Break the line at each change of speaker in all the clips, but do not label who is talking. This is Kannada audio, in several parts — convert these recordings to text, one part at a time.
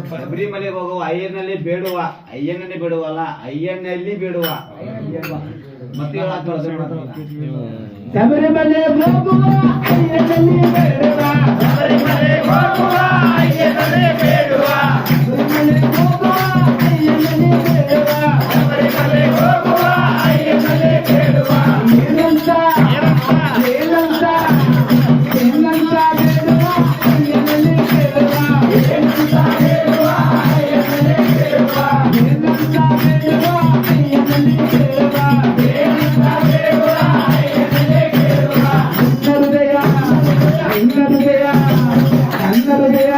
ಶಬರಿಮಲೆ ಹೋಗುವ ಅಯ್ಯನಲ್ಲಿ ಬೇಡುವ, ಅಯ್ಯನನ್ನೇ ಬಿಡುವಲ್ಲ, ಅಯ್ಯನಲ್ಲಿ ಬೇಡುವ. ಮತ್ತೆ
ಶಬರಿಮಲೆ ಹೋಗುವ ಅಯ್ಯನಲ್ಲಿ ಬೇಡುವ,
ಶಬರಿಮಲೆ ಹೋಗುವ ಅಯ್ಯನನ್ನೇ ಬೇಡುವ,
ಶಬರಿಮಲೆ ಹೋಗುವ ಅಯ್ಯನಲ್ಲಿ ಬೇಡುವ,
ಶಬರಿಮಲೆ ಹೋಗುವ ಅಯ್ಯನನ್ನೇ ಬೇಡುವ.
ಏನಂತ ಏನಂತ ಏನಂತ ಬೇಡುವ ಅಯ್ಯನಲ್ಲಿ ಬೇಡುವ,
ಏನಂತ ಬೇಡುವ ಅಯ್ಯನನ್ನೇ ಬೇಡುವ,
ಏನಂತ ಬೇಡುವ ಅಯ್ಯನಲ್ಲಿ ಬೇಡುವ,
ಏನಂತ ಬೇಡುವ ಅಯ್ಯನನ್ನೇ ಬೇಡುವ.
ಹೃದಯ ನನ್ನ ಹೃದಯ ನನ್ನ ಹೃದಯ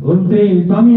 Om Sri Swami